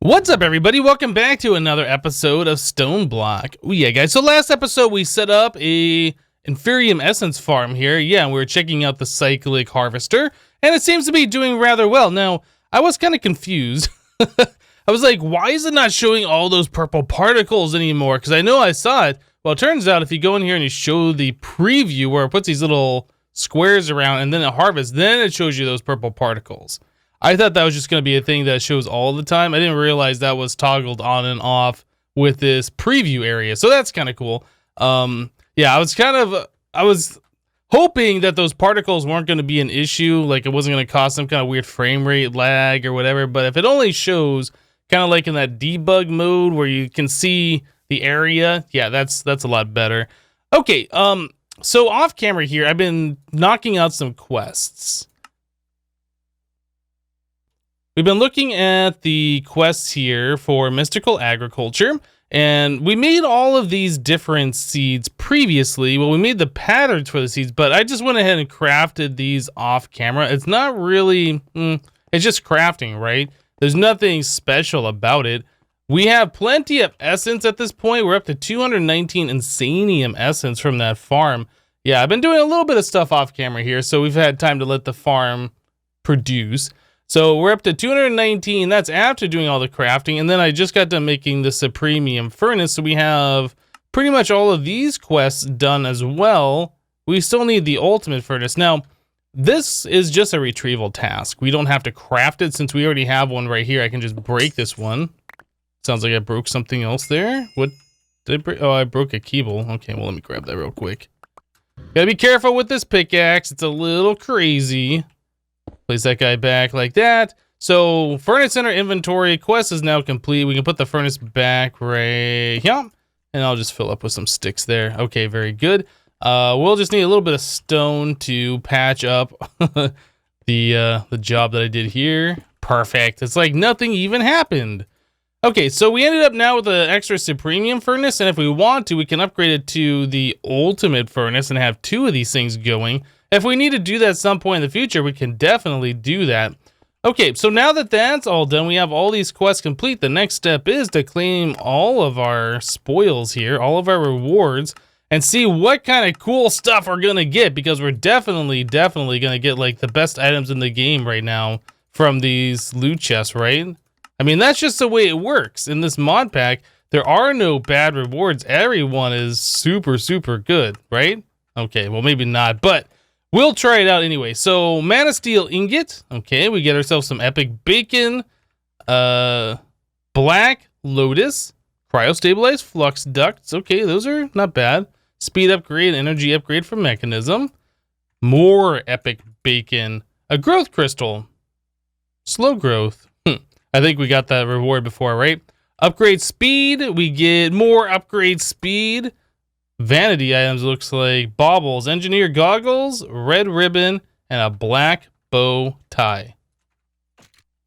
What's up, everybody? Welcome back to another episode of StoneBlock. Oh yeah, guys. So last episode we set up a Inferium Essence farm here. Yeah, and we were checking out the cyclic harvester, and it seems to be doing rather well. Now, I was kind of confused. I was like, why is it not showing all those purple particles anymore? Because I know I saw it. Well, it turns out if you go in here and you show the preview where it puts these little squares around and then it harvests, then it shows you those purple particles. I thought that was just going to be a thing that shows all the time. I didn't realize that was toggled on and off with this preview area. So that's kind of cool. Yeah, I was hoping that those particles weren't going to be an issue. Like it wasn't going to cause some kind of weird frame rate lag or whatever. But if it only shows kind of like in that debug mode where you can see the area, yeah, that's a lot better. Okay, so off camera here, I've been knocking out some quests. We've been looking at the quests here for mystical agriculture, and we made all of these different seeds previously. Well, we made the patterns for the seeds, but I just went ahead and crafted these off camera. It's not really, it's just crafting, right? There's nothing special about it. We have plenty of essence at this point. We're up to 219 insanium essence from that farm. Yeah, I've been doing a little bit of stuff off camera here, so we've had time to let the farm produce. So we're up to 219. That's after doing all the crafting. And then I just got done making the Supremium Furnace. So we have pretty much all of these quests done as well. We still need the Ultimate Furnace. Now, this is just a retrieval task. We don't have to craft it since we already have one right here. I can just break this one. Sounds like I broke something else there. What did I break? Oh, I broke a keyble. Okay, well, let me grab that real quick. Gotta be careful with this pickaxe. It's a little crazy. Place that guy back like that. So furnace in our inventory. Quest is now complete. We can put the furnace back right here. And I'll just fill up with some sticks there. Okay, very good. We'll just need a little bit of stone to patch up the job that I did here. Perfect. It's like nothing even happened. Okay, so we ended up now with an extra Supremium Furnace. And if we want to, we can upgrade it to the Ultimate Furnace and have two of these things going. If we need to do that at some point in the future, we can definitely do that. Okay, so now that that's all done, we have all these quests complete. The next step is to claim all of our spoils here, all of our rewards, and see what kind of cool stuff we're going to get, because we're definitely going to get like the best items in the game right now from these loot chests, right? I mean, that's just the way it works. In this mod pack, there are no bad rewards. Everyone is super, super good, right? Okay, well, maybe not, but we'll try it out anyway. So, Mana Steel Ingot. Okay, we get ourselves some Epic Bacon. Black Lotus. Cryo-Stabilized Flux Ducts. Okay, those are not bad. Speed Upgrade, Energy Upgrade for Mechanism. More Epic Bacon. A Growth Crystal. Slow Growth. I think we got that reward before, right? Upgrade Speed. We get more Upgrade Speed. Vanity items looks like baubles, engineer goggles, red ribbon, and a black bow tie.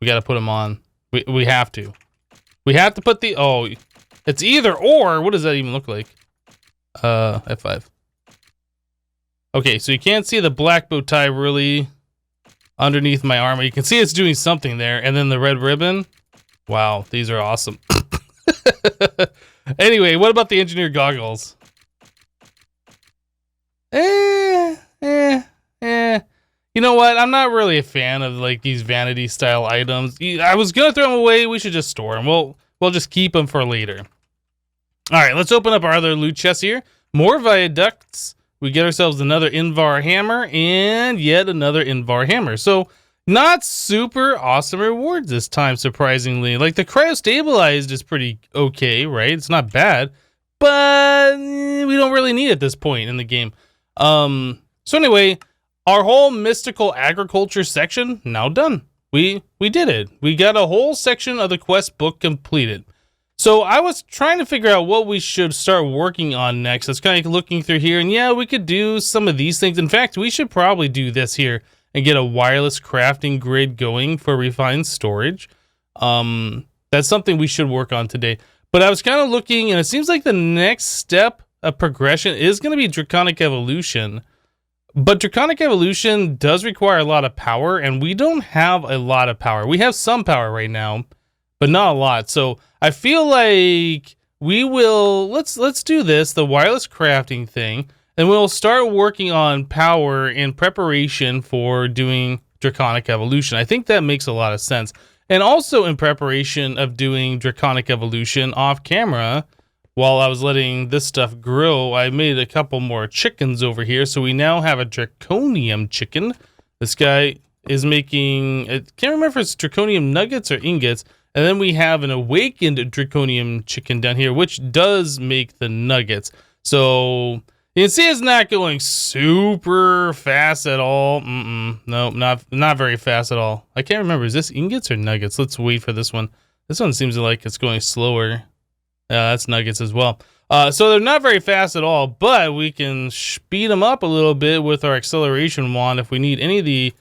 We got to put them on. We have to. We have to put the... Oh, it's either or. What does that even look like? F5. Okay, so you can't see the black bow tie really underneath my armor. You can see it's doing something there. And then the red ribbon. Wow, these are awesome. Anyway, what about the engineer goggles? You know what? I'm not really a fan of like these vanity style items. I was gonna throw them away. We should just store them. We'll just keep them for later. All right, let's open up our other loot chests here. More viaducts. We get ourselves another Invar hammer and yet another Invar hammer. So not super awesome rewards this time, surprisingly. Like the cryo-stabilized is pretty okay, right? It's not bad, but we don't really need it at this point in the game. So anyway, our whole mystical agriculture section now done. We did it. We got a whole section of the quest book completed. So I was trying to figure out what we should start working on next. I was kind of looking through here, and yeah, we could do some of these things. In fact, we should probably do this here and get a wireless crafting grid going for refined storage. That's something we should work on today. But I was kind of looking, and it seems like the next step of progression is going to be Draconic Evolution. But Draconic Evolution does require a lot of power, and we don't have a lot of power. We have some power right now, but not a lot. So I feel like we will, let's do this, the wireless crafting thing, and we'll start working on power in preparation for doing draconic evolution. I think that makes a lot of sense. And also in preparation of doing draconic evolution off camera, while I was letting this stuff grow, I made a couple more chickens over here. So we now have a draconium chicken. This guy is making, I can't remember if it's draconium nuggets or ingots. And then we have an awakened draconium chicken down here, which does make the nuggets. So you can see it's not going super fast at all. No, not very fast at all. I can't remember. Is this ingots or nuggets? Let's wait for this one. This one seems like it's going slower. That's nuggets as well. So they're not very fast at all, but we can speed them up a little bit with our acceleration wand if we need any of the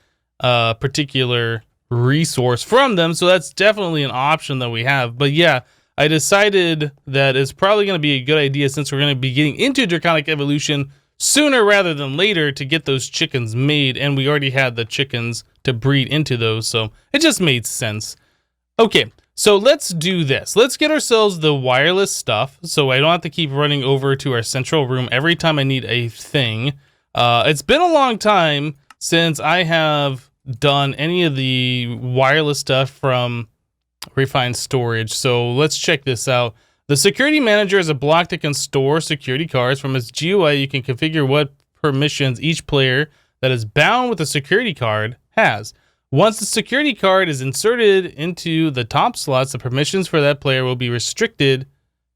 particular resource from them. So that's definitely an option that we have. But yeah, I decided that it's probably going to be a good idea, since we're going to be getting into draconic evolution sooner rather than later, to get those chickens made. And we already had the chickens to breed into those, so it just made sense. Okay, so let's do this. Let's get ourselves the wireless stuff, so I don't have to keep running over to our central room every time I need a thing. It's been a long time since I have done any of the wireless stuff from refined storage. So let's check this out. The security manager is a block that can store security cards. From its GUI, you can configure what permissions each player that is bound with a security card has. Once the security card is inserted into the top slots, the permissions for that player will be restricted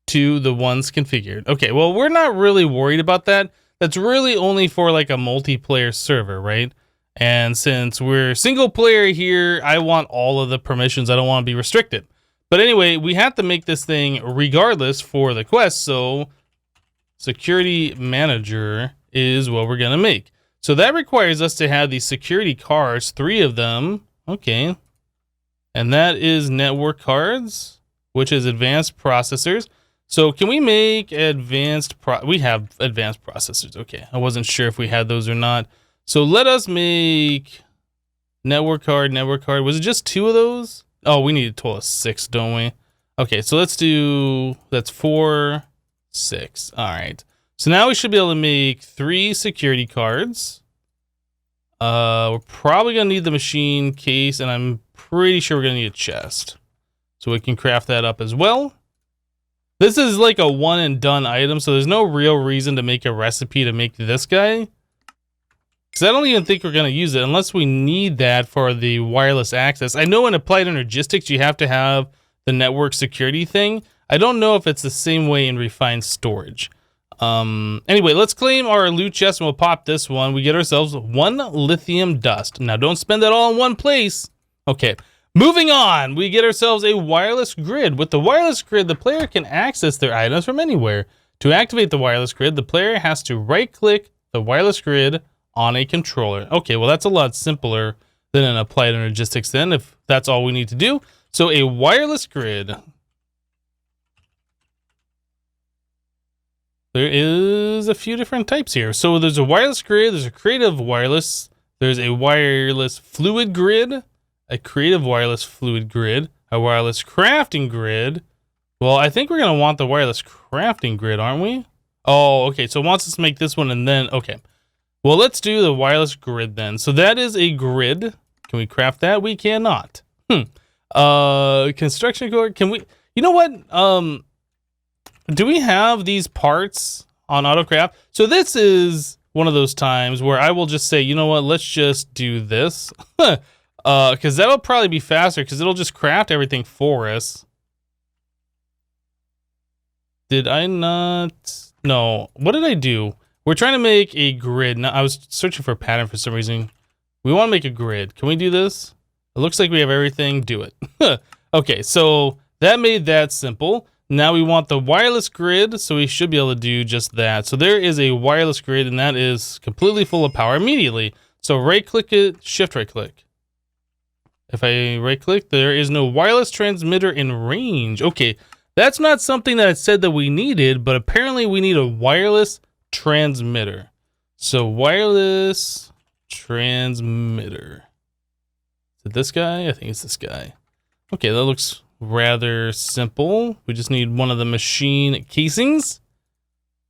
to the ones configured. Okay, well, we're not really worried about that. That's really only for like a multiplayer server, right? And since we're single player here, I want all of the permissions. I don't want to be restricted. But anyway, we have to make this thing regardless for the quest. So security manager is what we're going to make. So that requires us to have these security cards, 3 of them. Okay. And that is network cards, which is advanced processors. So can we make advanced we have advanced processors. Okay. I wasn't sure if we had those or not. So let us make network card. Was it just 2 of those? Oh, we need a total of 6, don't we? Okay, so let's do, that's 4, 6. All right. So now we should be able to make 3 security cards. We're probably going to need the machine case, and I'm pretty sure we're going to need a chest. So we can craft that up as well. This is like a one and done item, so there's no real reason to make a recipe to make this guy. Because I don't even think we're going to use it unless we need that for the wireless access. I know in Applied Energistics you have to have the network security thing. I don't know if it's the same way in refined storage. Anyway, let's claim our loot chest and we'll pop this one. We get ourselves 1 lithium dust. Now don't spend that all in one place. Okay, moving on. We get ourselves a wireless grid. With the wireless grid, the player can access their items from anywhere. To activate the wireless grid, the player has to right-click the wireless grid on a controller. Okay, well that's a lot simpler than an Applied Energistics then, if that's all we need to do. So a wireless grid. There is a few different types here. So there's a wireless grid, there's a creative wireless, there's a wireless fluid grid, a creative wireless fluid grid, a wireless crafting grid. Well, I think we're gonna want the wireless crafting grid, aren't we? Oh, okay, so it wants us to make this one and then, okay. Well, let's do the wireless grid then. So that is a grid. Can we craft that? We cannot. Construction core. Can we, you know what? Do we have these parts on AutoCraft? So this is one of those times where I will just say, you know what? Let's just do this. Because that'll probably be faster because it'll just craft everything for us. Did I not? No. What did I do? We're trying to make a grid. Now, I was searching for a pattern for some reason. We want to make a grid. Can we do this? It looks like we have everything. Do it. Okay, so that made that simple. Now we want the wireless grid, so we should be able to do just that. So there is a wireless grid, and that is completely full of power immediately. So right-click it, shift right-click. If I right-click, there is no wireless transmitter in range. Okay, that's not something that it said that we needed, but apparently we need a wireless transmitter. So wireless transmitter. Is it this guy? I think it's this guy. Okay, that looks rather simple. We just need one of the machine casings.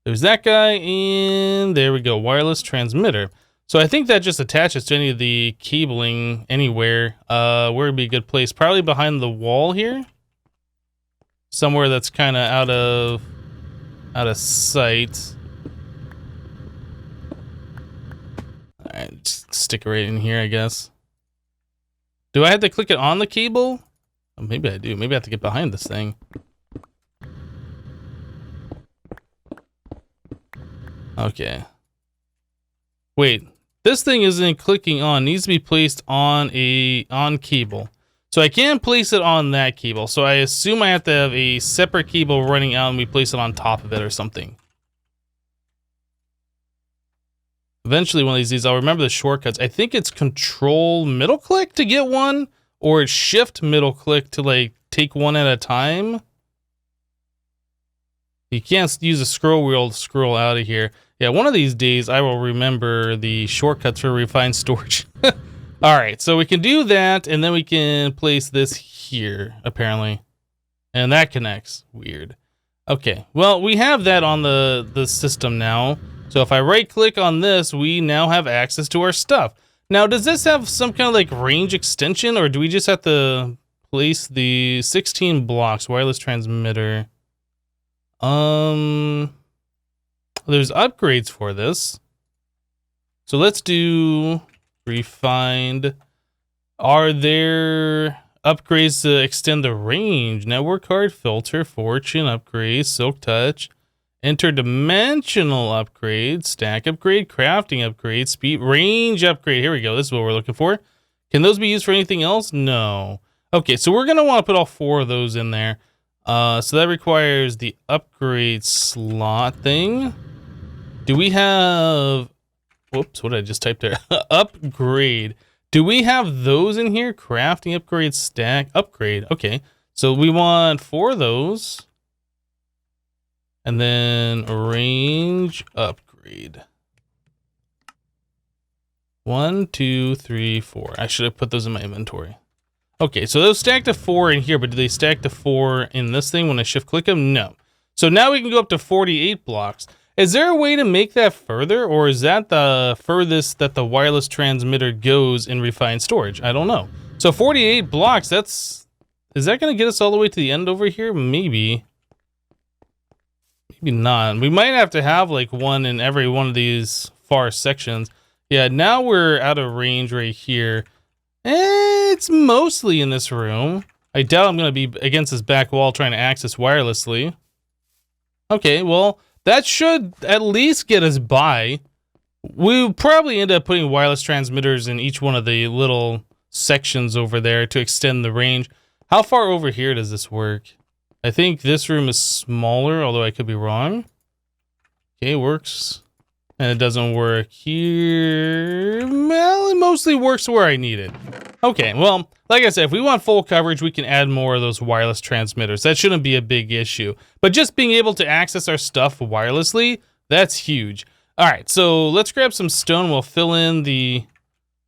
There's that guy, and there we go, wireless transmitter. So I think that just attaches to any of the cabling anywhere. Where would be a good place? Probably behind the wall here. Somewhere that's kind of out of sight. All right, just stick it right in here, I guess. Do I have to click it on the cable? Oh, maybe I do. Maybe I have to get behind this thing. Okay. Wait, this thing isn't clicking on. It needs to be placed on cable. So I can place it on that cable. So I assume I have to have a separate cable running out and we place it on top of it or something. Eventually one of these I'll remember the shortcuts. I think it's control middle click to get one, or it's shift middle click to like take one at a time. You can't use a scroll wheel to scroll out of here. Yeah, one of these days I will remember the shortcuts for refined storage. All right, so we can do that, and then we can place this here, apparently. And that connects. Weird. Okay, well, we have that on the system now. So if I right-click on this, we now have access to our stuff. Now, does this have some kind of like range extension, or do we just have to place the 16 blocks wireless transmitter? There's upgrades for this. So let's do refined. Are there upgrades to extend the range? Network card, filter, fortune upgrade, silk touch, interdimensional upgrade, stack upgrade, crafting upgrade, speed, range upgrade. Here we go. This is what we're looking for. Can those be used for anything else? No. Okay, so we're going to want to put all 4 of those in there. So that requires the upgrade slot thing. Do we have... Whoops, what did I just type there? Upgrade. Do we have those in here? Crafting upgrade, stack, upgrade. Okay, so we want 4 of those. And then range upgrade. 1, 2, 3, 4. I should have put those in my inventory. Okay, so those stack to 4 in here, but do they stack to 4 in this thing when I shift click them? No. So now we can go up to 48 blocks. Is there a way to make that further, or is that the furthest that the wireless transmitter goes in refined storage? I don't know. So 48 blocks, is that going to get us all the way to the end over here? Maybe. Maybe not. We might have to have like one in every one of these far sections. Yeah, now we're out of range right here. It's mostly in this room. I doubt I'm going to be against this back wall trying to access wirelessly. Okay, well, that should at least get us by. We'll probably end up putting wireless transmitters in each one of the little sections over there to extend the range. How far over here does this work? I think this room is smaller, although I could be wrong. Okay, it works. And it doesn't work here. Well, it mostly works where I need it. Okay, well, like I said, if we want full coverage, we can add more of those wireless transmitters. That shouldn't be a big issue. But just being able to access our stuff wirelessly, that's huge. All right, so let's grab some stone. We'll fill in the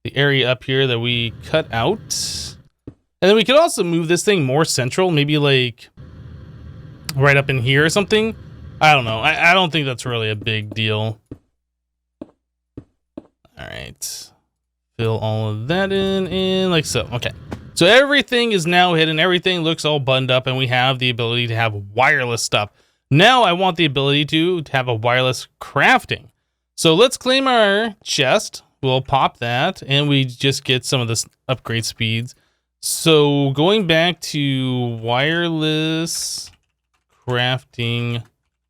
area up here that we cut out. And then we could also move this thing more central, maybe like right up in here or something. I don't know. I don't think that's really a big deal. All right. Fill all of that in and like so. Okay. So everything is now hidden. Everything looks all buttoned up, and we have the ability to have wireless stuff. Now I want the ability to have a wireless crafting. So let's claim our chest. We'll pop that, and we just get some of this upgrade speeds. So going back to wireless crafting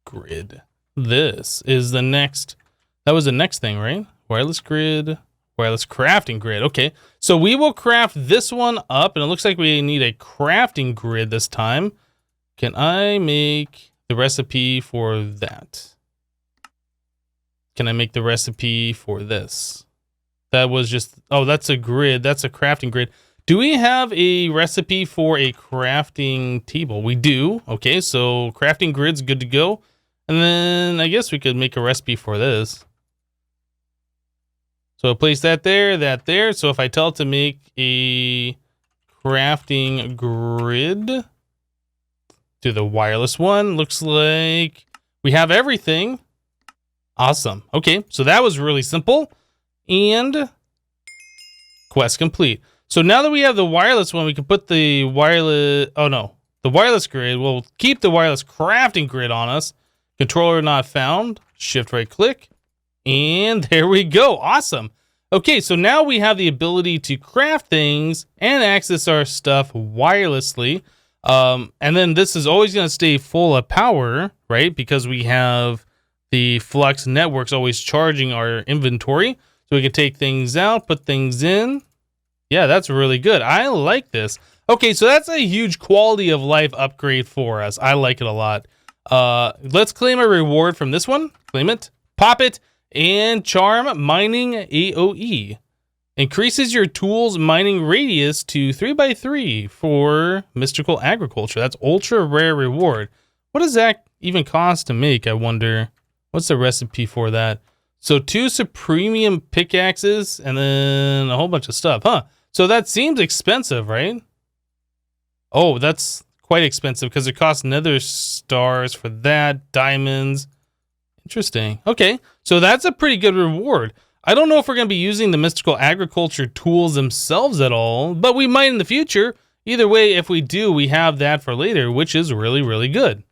grid. This is the next. That was the next thing, right? Wireless grid. Wireless crafting grid. Okay, so we will craft this one up, and it looks like we need a crafting grid this time. Can I make the recipe for that? Can I make the recipe for this? That was just, oh, that's a grid. That's a crafting grid. Do we have a recipe for a crafting table? We do. Okay, so crafting grid's good to go. And then I guess we could make a recipe for this. So I'll place that there. So if I tell it to make a crafting grid, do the wireless one. Looks like we have everything. Awesome. Okay, so that was really simple. And quest complete. So now that we have the wireless one, we can put the wireless, the wireless grid. We'll keep the wireless crafting grid on us. Controller not found. Shift right click. And there we go. Awesome. Okay, so now we have the ability to craft things and access our stuff wirelessly. And then this is always going to stay full of power, right? Because we have the Flux networks always charging our inventory. So we can take things out, put things in. Yeah, that's really good. I like this. Okay, so that's a huge quality of life upgrade for us. I like it a lot. Let's claim a reward from this one. Claim it, pop it, and charm mining AOE. Increases your tool's mining radius to 3x3 for mystical agriculture. That's ultra rare reward. What does that even cost to make, I wonder? What's the recipe for that? So 2 supremium pickaxes and then a whole bunch of stuff, huh? So that seems expensive, right? Oh, that's quite expensive because it costs nether stars for that, diamonds. Interesting. Okay, so that's a pretty good reward. I don't know if we're going to be using the mystical agriculture tools themselves at all, but we might in the future. Either way, if we do, we have that for later, which is really, really good.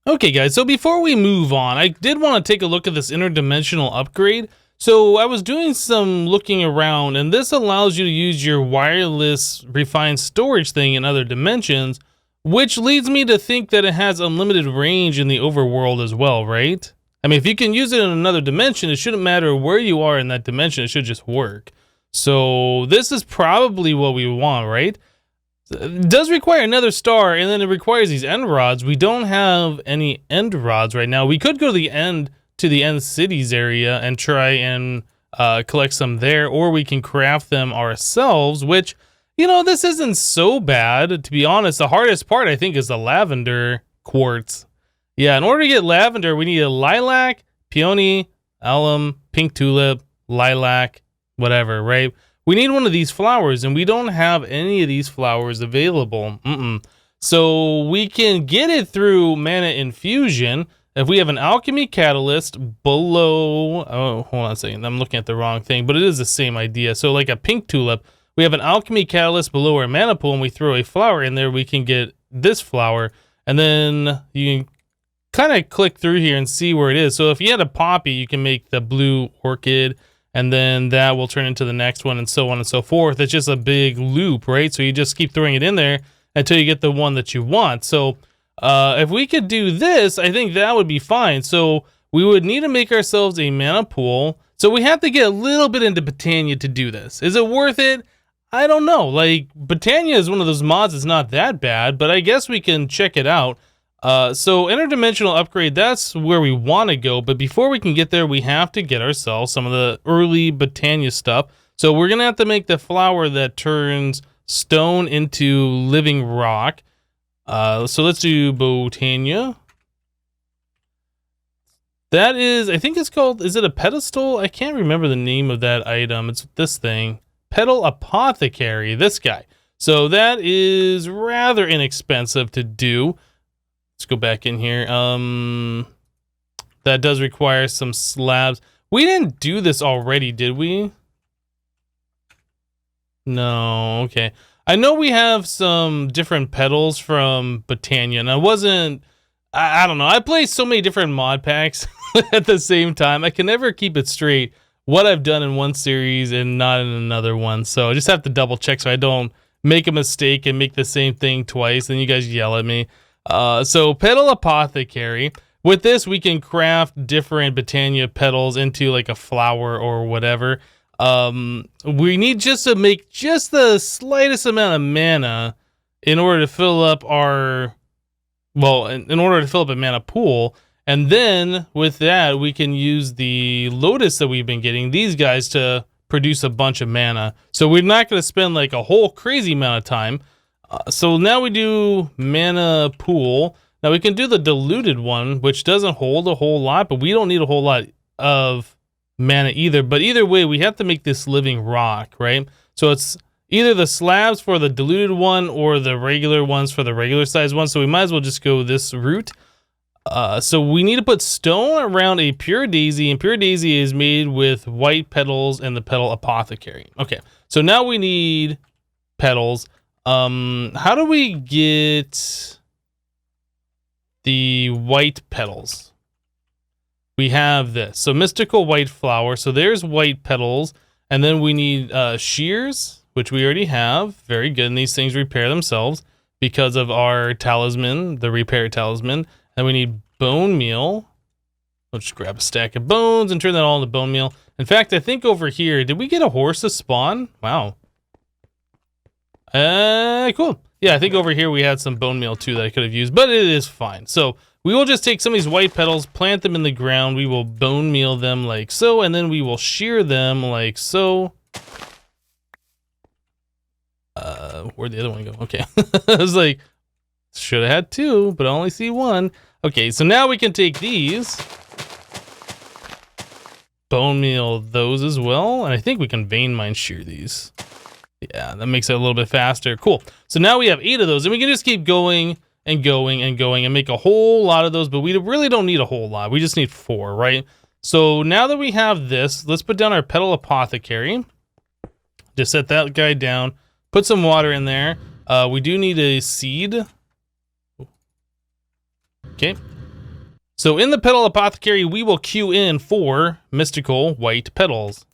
Okay, guys, so before we move on, I did want to take a look at this interdimensional upgrade. So I was doing some looking around, and this allows you to use your wireless refined storage thing in other dimensions, which leads me to think that it has unlimited range in the overworld as well, right? I mean, if you can use it in another dimension, it shouldn't matter where you are in that dimension, it should just work. So this is probably what we want, right? It does require another star, and then it requires these end rods. We don't have any end rods right now. We could go to the end cities area and try and collect some there, or we can craft them ourselves, which, you know, this isn't so bad, to be honest. The hardest part, I think, is the lavender quartz. Yeah, in order to get lavender, we need a lilac, peony, alum, pink tulip, lilac, whatever, right? We need one of these flowers, and we don't have any of these flowers available. So we can get it through mana infusion. If we have an alchemy catalyst below, oh, hold on a second, I'm looking at the wrong thing, but it is the same idea. So like a pink tulip, we have an alchemy catalyst below our mana pool, and we throw a flower in there, we can get this flower, and then you can kind of click through here and see where it is. So if you had a poppy, you can make the blue orchid, and then that will turn into the next one, and so on and so forth. It's just a big loop, right? So you just keep throwing it in there until you get the one that you want. So if we could do this, I think that would be fine. So we would need to make ourselves a mana pool. So we have to get a little bit into Botania to do this. Is it worth it? I don't know. Like, Botania is one of those mods that's not that bad, but I guess we can check it out. So interdimensional upgrade, that's where we want to go. But before we can get there, we have to get ourselves some of the early Botania stuff. So we're going to have to make the flower that turns stone into living rock. So let's do Botania. That is, I think it's called, is it a pedestal? I can't remember the name of that item. It's this thing. Petal Apothecary, this guy. So that is rather inexpensive to do. Let's go back in here. That does require some slabs. We didn't do this already, did we? No, okay. I know we have some different petals from Botania, and I don't know. I play so many different mod packs at the same time. I can never keep it straight what I've done in one series and not in another one. So I just have to double check so I don't make a mistake and make the same thing twice, and you guys yell at me. So Petal Apothecary. With this, we can craft different Botania petals into like a flower or whatever. We need just to make just the slightest amount of mana in order to fill up our, well, in order to fill up a mana pool. And then with that, we can use the lotus that we've been getting, these guys, to produce a bunch of mana. So we're not going to spend like a whole crazy amount of time. So now we do mana pool. Now we can do the diluted one, which doesn't hold a whole lot, but we don't need a whole lot of mana either. But either way, we have to make this living rock, right? So it's either the slabs for the diluted one or the regular ones for the regular size one. So we might as well just go this route. So we need to put stone around a pure daisy, and pure daisy is made with white petals and the petal apothecary. Okay, so now we need petals. How do we get the white petals? We have this. So mystical white flower. So there's white petals, and then we need shears, which we already have. Very good. And these things repair themselves because of our talisman, the repair talisman. Then we need bone meal. Let's just grab a stack of bones and turn that all into bone meal. In fact, I think over here, did we get a horse to spawn? Wow. Cool. Yeah, I think over here we had some bone meal too that I could have used, but it is fine. So we will just take some of these white petals, plant them in the ground. We will bone meal them like so, and then we will shear them like so. Where'd the other one go? Okay. I was like, should have had two, but I only see one. Okay, so now we can take these, bone meal those as well, and I think we can vein mine shear these. Yeah, that makes it a little bit faster. Cool. So now we have 8 of those, and we can just keep going and going and going and make a whole lot of those, but we really don't need a whole lot. We just need 4, right? So now that we have this, let's put down our petal apothecary. Just set that guy down. Put some water in there. We do need a seed. Okay. So in the petal apothecary, we will queue in 4 mystical white petals.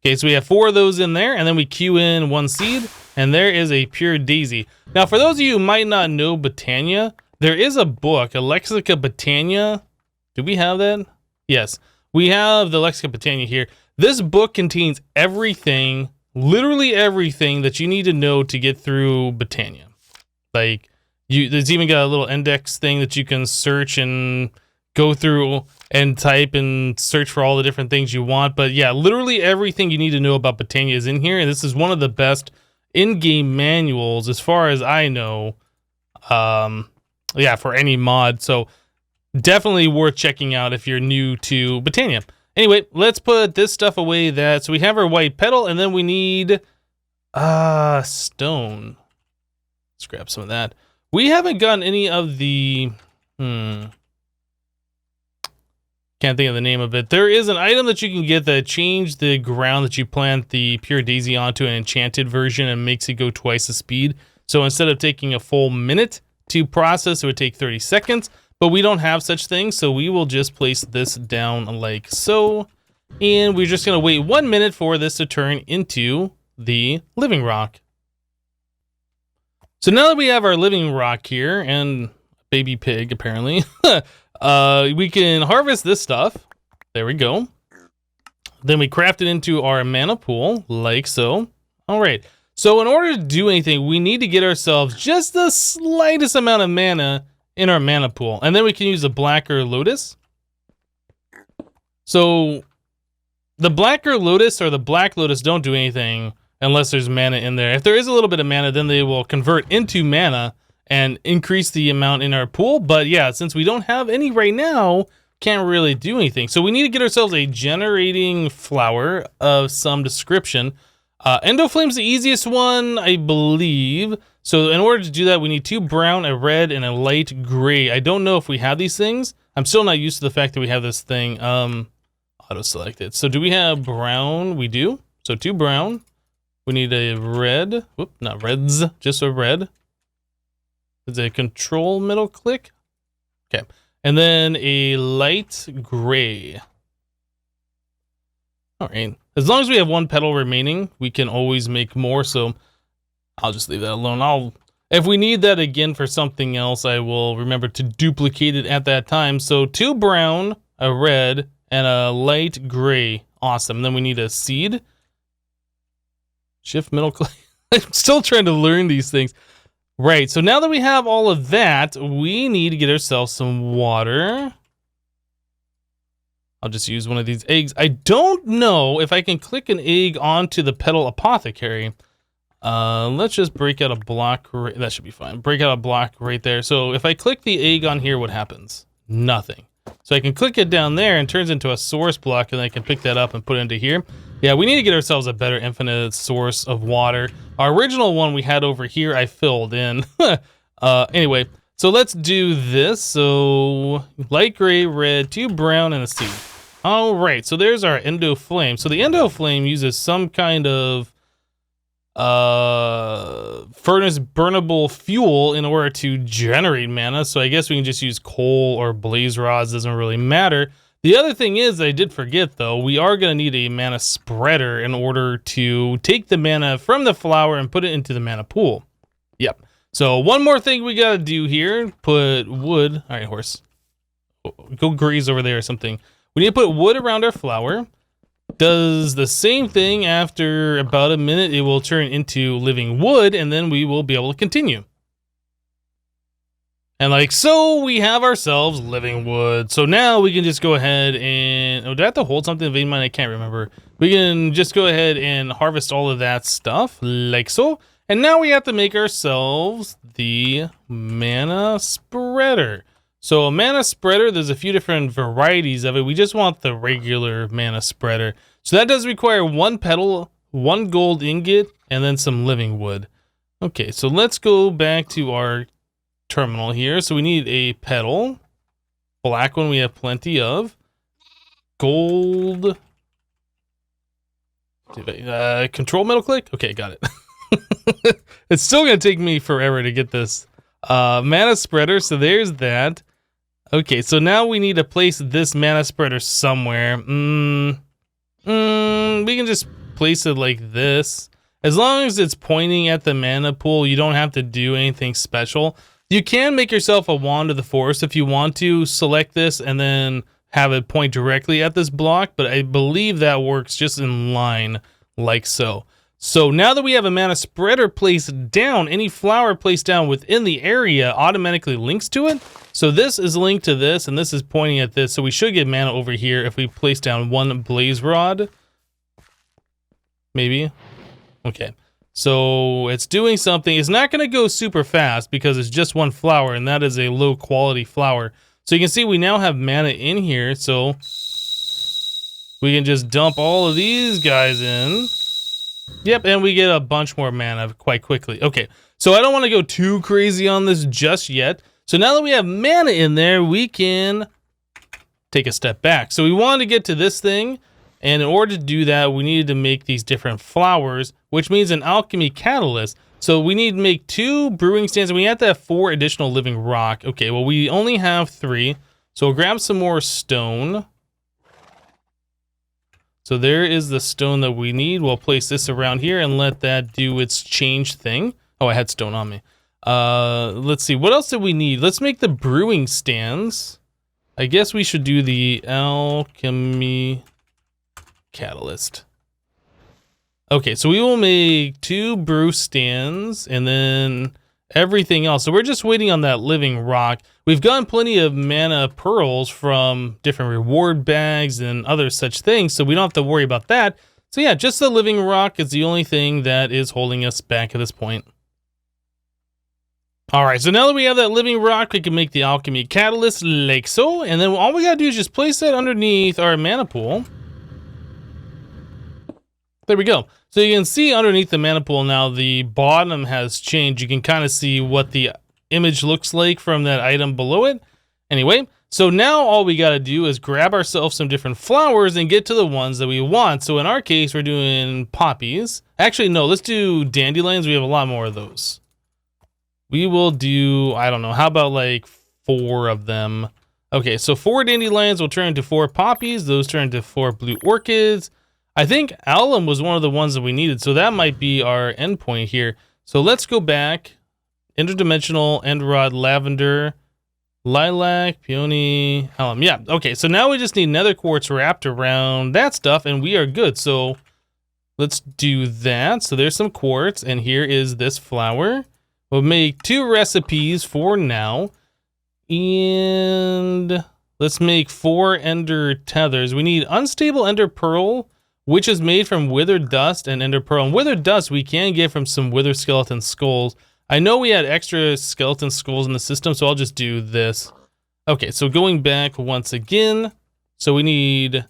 Okay, so we have 4 of those in there, and then we queue in 1 seed, and there is a pure daisy. Now, for those of you who might not know Botania, there is a book, a Lexica Botania. Do we have that? Yes, we have the Lexica Botania here. This book contains everything, literally everything that you need to know to get through Botania. Like, there's even got a little index thing that you can search and go through and type and search for all the different things you want. But yeah, literally everything you need to know about Botania is in here. And this is one of the best in-game manuals as far as I know. Yeah, for any mod. So definitely worth checking out if you're new to Botania. Anyway, let's put this stuff away. So we have our white petal, and then we need stone. Let's grab some of that. We haven't gotten any of the can't think of the name of it. There is an item that you can get that changes the ground that you plant the pure daisy onto, an enchanted version, and makes it go twice the speed. So instead of taking a full minute to process, it would take 30 seconds. But we don't have such things, so we will just place this down like so. And we're just going to wait 1 minute for this to turn into the living rock. So now that we have our living rock here, and baby pig apparently, we can harvest this stuff. There we go. Then we craft it into our mana pool, like so. All right. So in order to do anything, we need to get ourselves just the slightest amount of mana in our mana pool. And then we can use the blacker lotus. So the blacker lotus or the black lotus don't do anything unless there's mana in there. If there is a little bit of mana, then they will convert into mana and increase the amount in our pool. But yeah, since we don't have any right now, can't really do anything. So we need to get ourselves a generating flower of some description. Endoflame's the easiest one, I believe. So in order to do that, we need 2 brown, a red, and a light gray. I don't know if we have these things. I'm still not used to the fact that we have this thing auto-selected. So do we have brown? We do. So 2 brown. We need a red. Whoop, not reds, just a red. Is it a control middle click? Okay. And then a light gray. All right. As long as we have 1 petal remaining, we can always make more. So I'll just leave that alone. If we need that again for something else, I will remember to duplicate it at that time. So 2 brown, a red, and a light gray. Awesome. Then we need a seed. Shift middle click. I'm still trying to learn these things. Right, so now that we have all of that, we need to get ourselves some water. I'll just use one of these eggs. I don't know if I can click an egg onto the petal apothecary. Let's just break out a block. That should be fine. Break out a block right there. So if I click the egg on here, what happens? Nothing. So I can click it down there and it turns into a source block, and I can pick that up and put it into here. Yeah, we need to get ourselves a better infinite source of water. Our original one we had over here, I filled in. Anyway, so let's do this. So light gray, red, 2 brown, and a seed. All right, so there's our endo flame. So the endo flame uses some kind of furnace burnable fuel in order to generate mana. So I guess we can just use coal or blaze rods, doesn't really matter. The other thing is, I did forget though, we are going to need a mana spreader in order to take the mana from the flower and put it into the mana pool. Yep. So one more thing we got to do here, put wood. All right, horse. Go graze over there or something. We need to put wood around our flower. Does the same thing. After about a minute, it will turn into living wood, and then we will be able to continue. And like so, we have ourselves living wood. So now we can just go ahead and... Oh, did I have to hold something? Vein mine, I can't remember. We can just go ahead and harvest all of that stuff, like so. And now we have to make ourselves the mana spreader. So a mana spreader, there's a few different varieties of it. We just want the regular mana spreader. So that does require 1 petal, 1 gold ingot, and then some living wood. Okay, so let's go back to our terminal here. So we need a petal. Black one we have plenty of. Gold. Control middle click? Okay, got it. It's still going to take me forever to get this. Mana spreader, so there's that. Okay, so now we need to place this mana spreader somewhere. We can just place it like this. As long as it's pointing at the mana pool, you don't have to do anything special. You can make yourself a wand of the forest if you want to. Select this and then have it point directly at this block, but I believe that works just in line like so. So now that we have a mana spreader placed down, any flower placed down within the area automatically links to it. So this is linked to this, and this is pointing at this. So we should get mana over here if we place down 1 blaze rod. Maybe. Okay. So it's doing something. It's not going to go super fast because it's just 1 flower, and that is a low quality flower. So you can see we now have mana in here. So we can just dump all of these guys in. Yep, and we get a bunch more mana quite quickly. Okay, so I don't want to go too crazy on this just yet. So now that we have mana in there, we can take a step back. So we wanted to get to this thing, and in order to do that, we needed to make these different flowers, which means an alchemy catalyst. So we need to make 2 brewing stands, and we have to have 4 additional living rock. Okay, well, we only have 3, so we'll grab some more stone. So there is the stone that we need. We'll place this around here and let that do its change thing. Oh, I had stone on me. Let's see, what else did we need? Let's make the brewing stands. I guess we should do the alchemy catalyst. Okay, so we will make 2 brew stands and then everything else. So we're just waiting on that living rock. We've gotten plenty of mana pearls from different reward bags and other such things, so we don't have to worry about that. So yeah, just the living rock is the only thing that is holding us back at this point. All right, so now that we have that living rock, we can make the alchemy catalyst like so, and then all we gotta do is just place that underneath our mana pool. There we go. So you can see underneath the mana pool now, the bottom has changed. You can kind of see what the image looks like from that item below it. Anyway, so now all we got to do is grab ourselves some different flowers and get to the ones that we want. So in our case, we're doing poppies. Actually, no, let's do dandelions. We have a lot more of those. We will do, I don't know, how about like 4 of them? Okay, so 4 dandelions will turn into 4 poppies. Those turn into 4 blue orchids. I think alum was one of the ones that we needed, so that might be our endpoint here. So let's go back. Interdimensional, end rod, lavender, lilac, peony, alum. Yeah, okay, so now we just need nether quartz wrapped around that stuff, and we are good. So let's do that. So there's some quartz, and here is this flower. We'll make 2 recipes for now. And let's make 4 ender tethers. We need unstable ender pearl, which is made from withered dust and ender pearl. And withered dust we can get from some wither skeleton skulls. I know we had extra skeleton skulls in the system, so I'll just do this. Okay, so going back once again. So we need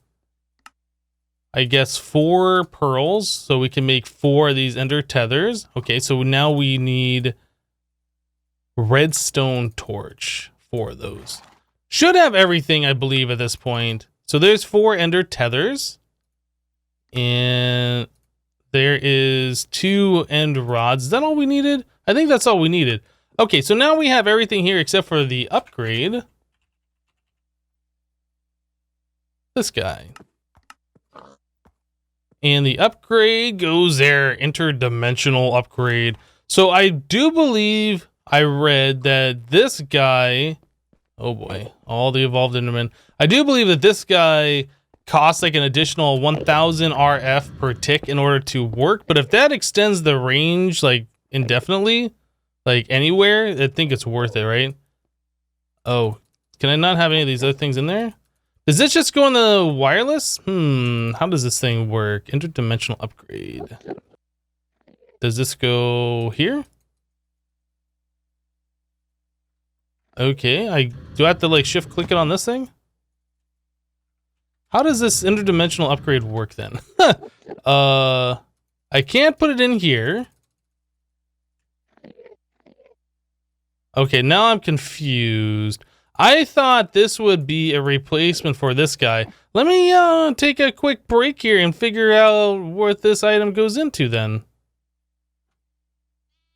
I guess 4 pearls, so we can make 4 of these ender tethers. Okay, so now we need redstone torch for those. Should have everything, I believe, at this point. So there's 4 ender tethers. And there is 2 end rods. Is that all we needed? I think that's all we needed. Okay, so now we have everything here except for the upgrade. This guy. And the upgrade goes there. Interdimensional upgrade. So I do believe I read that this guy... Oh boy, all the evolved Endermen. I do believe that this guy costs like an additional 1000 RF per tick in order to work. But if that extends the range like indefinitely, like anywhere, I think it's worth it, right? Oh, can I not have any of these other things in there? Does this just go on the wireless? How does this thing work? Interdimensional upgrade. Does this go here? Okay, do I have to like shift click it on this thing? How does this interdimensional upgrade work then? I can't put it in here. Okay, now I'm confused. I thought this would be a replacement for this guy. Let me take a quick break here and figure out what this item goes into then.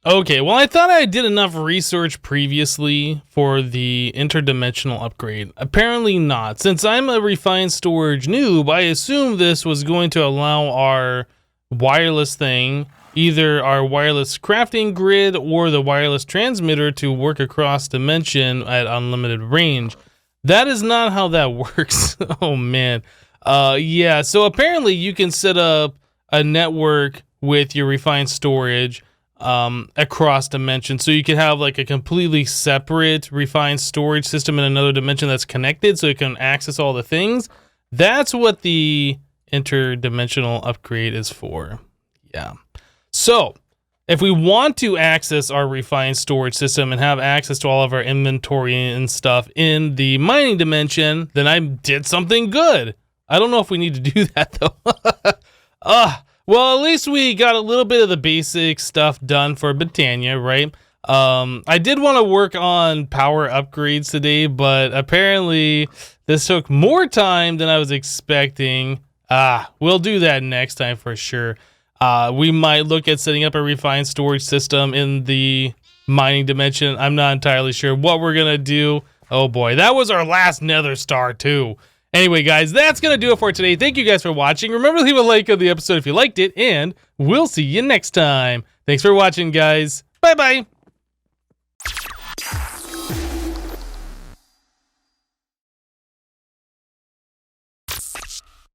Okay, well, I thought I did enough research previously for the interdimensional upgrade. Apparently not. Since I'm a refined storage noob, I assumed this was going to allow our wireless thing, either our wireless crafting grid or the wireless transmitter, to work across dimension at unlimited range. That is not how that works. Oh, man. Yeah, so apparently you can set up a network with your refined storage across dimensions, so you can have like a completely separate refined storage system in another dimension that's connected, so it can access all the things. That's what the interdimensional upgrade is for. Yeah. So if we want to access our refined storage system and have access to all of our inventory and stuff in the mining dimension, then I did something good. I don't know if we need to do that though. Well, at least we got a little bit of the basic stuff done for Botania, right? I did want to work on power upgrades today, but apparently this took more time than I was expecting. We'll do that next time for sure. We might look at setting up a refined storage system in the mining dimension. I'm not entirely sure what we're going to do. Oh boy, that was our last nether star too. Anyway, guys, that's going to do it for today. Thank you guys for watching. Remember to leave a like on the episode if you liked it, and we'll see you next time. Thanks for watching, guys. Bye-bye.